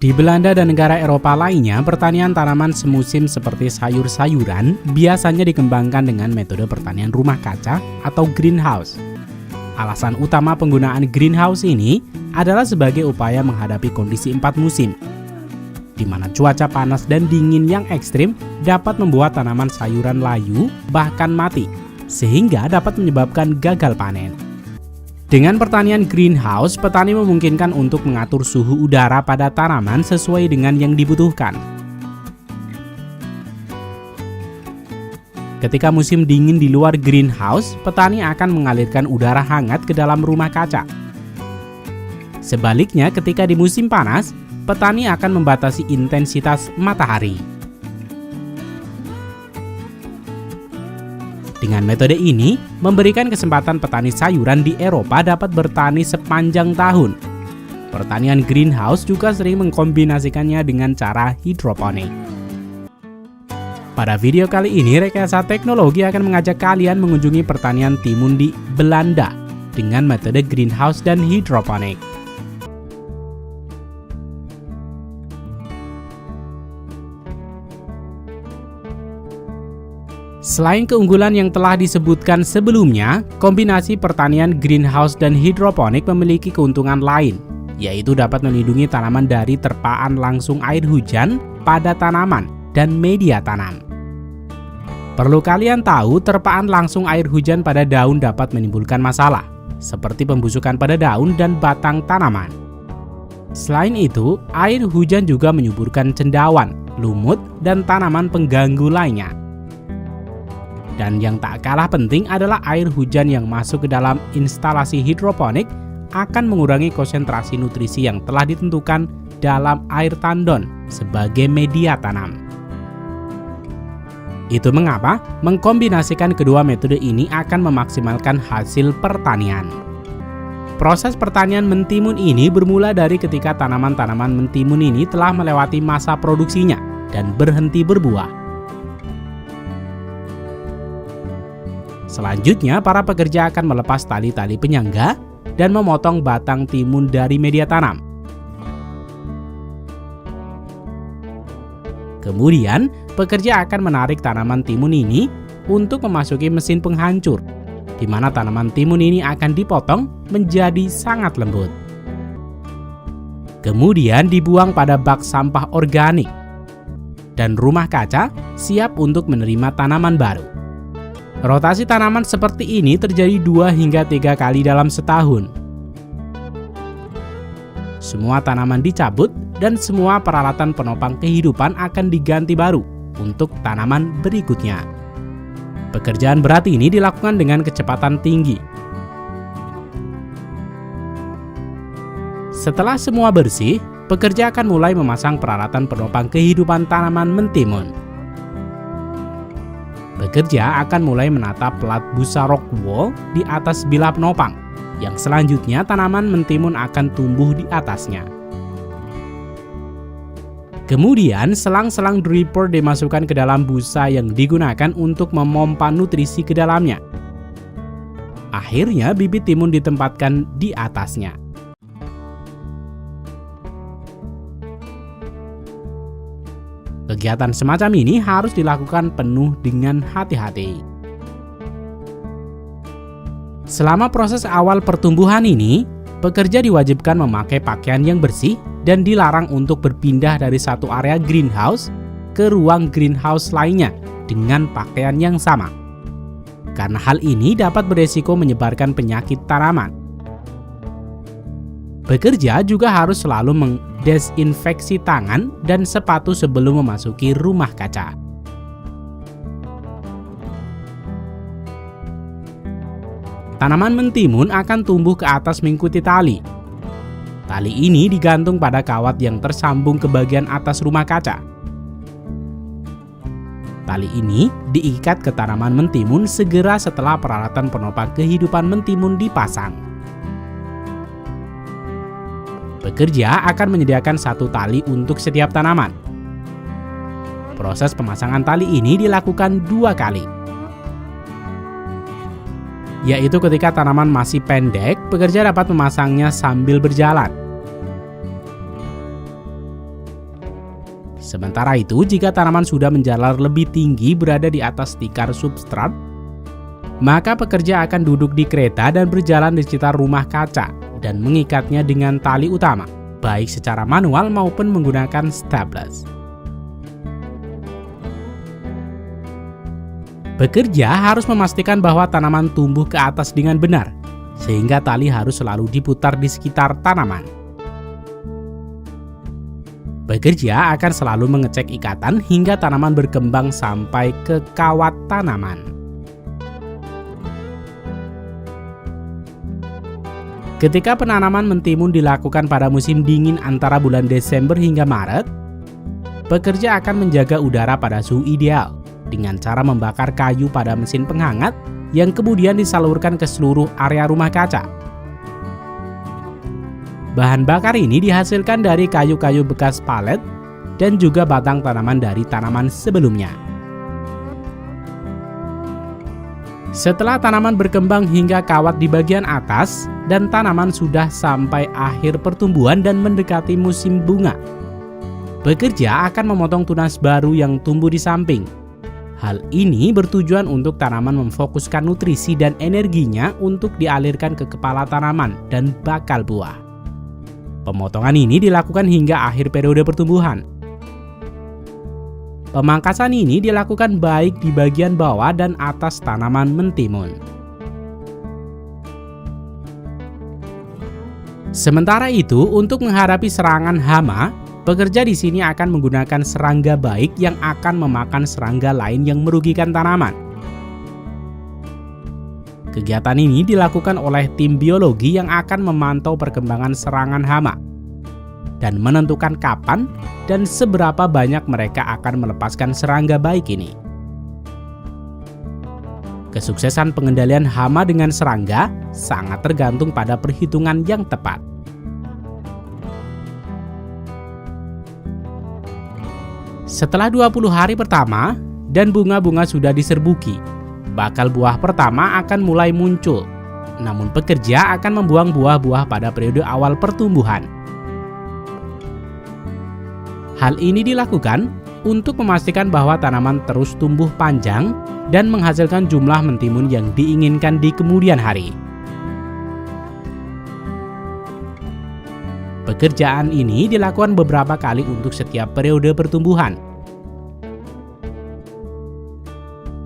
Di Belanda dan negara Eropa lainnya, pertanian tanaman semusim seperti sayur-sayuran biasanya dikembangkan dengan metode pertanian rumah kaca atau greenhouse. Alasan utama penggunaan greenhouse ini adalah sebagai upaya menghadapi kondisi 4 musim, di mana cuaca panas dan dingin yang ekstrim dapat membuat tanaman sayuran layu bahkan mati, sehingga dapat menyebabkan gagal panen. Dengan pertanian greenhouse, petani memungkinkan untuk mengatur suhu udara pada tanaman sesuai dengan yang dibutuhkan. Ketika musim dingin di luar greenhouse, petani akan mengalirkan udara hangat ke dalam rumah kaca. Sebaliknya, ketika di musim panas, petani akan membatasi intensitas matahari. Dengan metode ini, memberikan kesempatan petani sayuran di Eropa dapat bertani sepanjang tahun. Pertanian greenhouse juga sering mengkombinasikannya dengan cara hidroponik. Pada video kali ini, Rekayasa Teknologi akan mengajak kalian mengunjungi pertanian timun di Belanda dengan metode greenhouse dan hidroponik. Selain keunggulan yang telah disebutkan sebelumnya, kombinasi pertanian greenhouse dan hidroponik memiliki keuntungan lain, yaitu dapat melindungi tanaman dari terpaan langsung air hujan pada tanaman dan media tanam. Perlu kalian tahu, terpaan langsung air hujan pada daun dapat menimbulkan masalah, seperti pembusukan pada daun dan batang tanaman. Selain itu, air hujan juga menyuburkan cendawan, lumut, dan tanaman pengganggu lainnya. Dan yang tak kalah penting adalah air hujan yang masuk ke dalam instalasi hidroponik akan mengurangi konsentrasi nutrisi yang telah ditentukan dalam air tandon sebagai media tanam. Itu mengapa mengkombinasikan kedua metode ini akan memaksimalkan hasil pertanian. Proses pertanian mentimun ini bermula dari ketika tanaman-tanaman mentimun ini telah melewati masa produksinya dan berhenti berbuah. Selanjutnya, para pekerja akan melepas tali-tali penyangga dan memotong batang timun dari media tanam. Kemudian, pekerja akan menarik tanaman timun ini untuk memasuki mesin penghancur, di mana tanaman timun ini akan dipotong menjadi sangat lembut. Kemudian dibuang pada bak sampah organik, dan rumah kaca siap untuk menerima tanaman baru. Rotasi tanaman seperti ini terjadi 2 hingga 3 kali dalam setahun. Semua tanaman dicabut dan semua peralatan penopang kehidupan akan diganti baru untuk tanaman berikutnya. Pekerjaan berat ini dilakukan dengan kecepatan tinggi. Setelah semua bersih, pekerja akan mulai memasang peralatan penopang kehidupan tanaman mentimun. Pekerja akan mulai menata pelat busa rock wool di atas bilah penopang, yang selanjutnya tanaman mentimun akan tumbuh di atasnya. Kemudian selang-selang dripper dimasukkan ke dalam busa yang digunakan untuk memompa nutrisi ke dalamnya. Akhirnya bibit timun ditempatkan di atasnya. Kegiatan semacam ini harus dilakukan penuh dengan hati-hati. Selama proses awal pertumbuhan ini, pekerja diwajibkan memakai pakaian yang bersih dan dilarang untuk berpindah dari satu area greenhouse ke ruang greenhouse lainnya dengan pakaian yang sama. Karena hal ini dapat beresiko menyebarkan penyakit tanaman. Pekerja juga harus selalu mendesinfeksi tangan dan sepatu sebelum memasuki rumah kaca. Tanaman mentimun akan tumbuh ke atas mengikuti tali. Tali ini digantung pada kawat yang tersambung ke bagian atas rumah kaca. Tali ini diikat ke tanaman mentimun segera setelah peralatan penopang kehidupan mentimun dipasang. Pekerja akan menyediakan satu tali untuk setiap tanaman. Proses pemasangan tali ini dilakukan 2 kali. Yaitu ketika tanaman masih pendek, pekerja dapat memasangnya sambil berjalan. Sementara itu, jika tanaman sudah menjalar lebih tinggi berada di atas tikar substrat, maka pekerja akan duduk di kereta dan berjalan di sekitar rumah kaca dan mengikatnya dengan tali utama, baik secara manual maupun menggunakan staples. Pekerja harus memastikan bahwa tanaman tumbuh ke atas dengan benar, sehingga tali harus selalu diputar di sekitar tanaman. Pekerja akan selalu mengecek ikatan hingga tanaman berkembang sampai ke kawat tanaman. Ketika penanaman mentimun dilakukan pada musim dingin antara bulan Desember hingga Maret, pekerja akan menjaga udara pada suhu ideal dengan cara membakar kayu pada mesin penghangat yang kemudian disalurkan ke seluruh area rumah kaca. Bahan bakar ini dihasilkan dari kayu-kayu bekas palet dan juga batang tanaman dari tanaman sebelumnya. Setelah tanaman berkembang hingga kawat di bagian atas dan tanaman sudah sampai akhir pertumbuhan dan mendekati musim bunga, pekerja akan memotong tunas baru yang tumbuh di samping. Hal ini bertujuan untuk tanaman memfokuskan nutrisi dan energinya untuk dialirkan ke kepala tanaman dan bakal buah. Pemotongan ini dilakukan hingga akhir periode pertumbuhan. Pemangkasan ini dilakukan baik di bagian bawah dan atas tanaman mentimun. Sementara itu, untuk menghadapi serangan hama, pekerja di sini akan menggunakan serangga baik yang akan memakan serangga lain yang merugikan tanaman. Kegiatan ini dilakukan oleh tim biologi yang akan memantau perkembangan serangan hama dan menentukan kapan dan seberapa banyak mereka akan melepaskan serangga baik ini. Kesuksesan pengendalian hama dengan serangga sangat tergantung pada perhitungan yang tepat. Setelah 20 hari pertama dan bunga-bunga sudah diserbuki, bakal buah pertama akan mulai muncul. Namun pekerja akan membuang buah-buah pada periode awal pertumbuhan. Hal ini dilakukan untuk memastikan bahwa tanaman terus tumbuh panjang dan menghasilkan jumlah mentimun yang diinginkan di kemudian hari. Pekerjaan ini dilakukan beberapa kali untuk setiap periode pertumbuhan.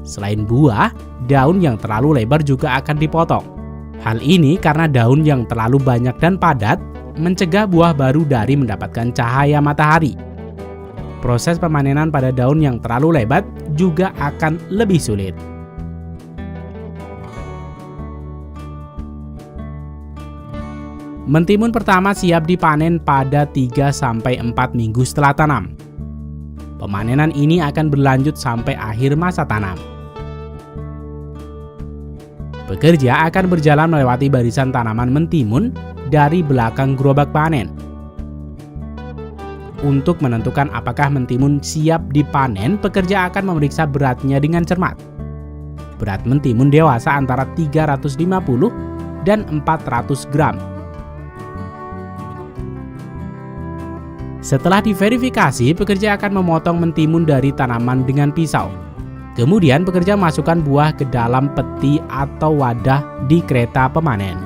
Selain buah, daun yang terlalu lebar juga akan dipotong. Hal ini karena daun yang terlalu banyak dan padat mencegah buah baru dari mendapatkan cahaya matahari. Proses pemanenan pada daun yang terlalu lebat juga akan lebih sulit. Mentimun pertama siap dipanen pada 3-4 minggu setelah tanam. Pemanenan ini akan berlanjut sampai akhir masa tanam. Pekerja akan berjalan melewati barisan tanaman mentimun dari belakang gerobak panen. Untuk menentukan apakah mentimun siap dipanen, pekerja akan memeriksa beratnya dengan cermat. Berat mentimun dewasa antara 350 dan 400 gram. Setelah diverifikasi, pekerja akan memotong mentimun dari tanaman dengan pisau. Kemudian pekerja masukkan buah ke dalam peti atau wadah di kereta pemanen.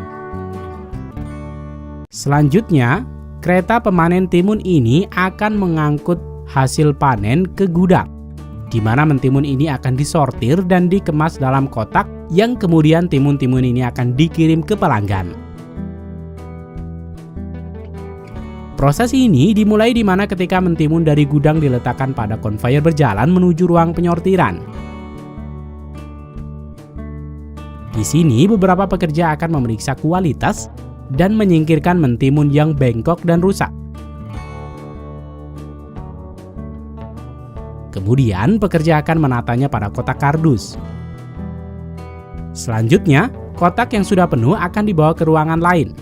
Selanjutnya, kereta pemanen timun ini akan mengangkut hasil panen ke gudang, di mana mentimun ini akan disortir dan dikemas dalam kotak yang kemudian timun-timun ini akan dikirim ke pelanggan. Proses ini dimulai di mana ketika mentimun dari gudang diletakkan pada konveyor berjalan menuju ruang penyortiran. Di sini beberapa pekerja akan memeriksa kualitas dan menyingkirkan mentimun yang bengkok dan rusak. Kemudian pekerja akan menatanya pada kotak kardus. Selanjutnya, kotak yang sudah penuh akan dibawa ke ruangan lain.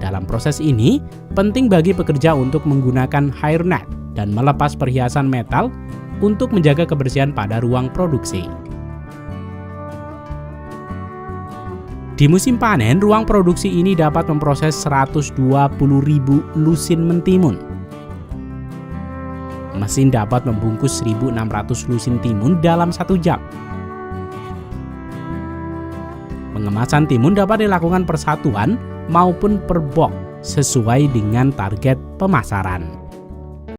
Dalam proses ini, penting bagi pekerja untuk menggunakan hairnet dan melepas perhiasan metal untuk menjaga kebersihan pada ruang produksi. Di musim panen, ruang produksi ini dapat memproses 120.000 lusin mentimun. Mesin dapat membungkus 1.600 lusin timun dalam 1 jam. Pengemasan timun dapat dilakukan per satuan maupun per box sesuai dengan target pemasaran.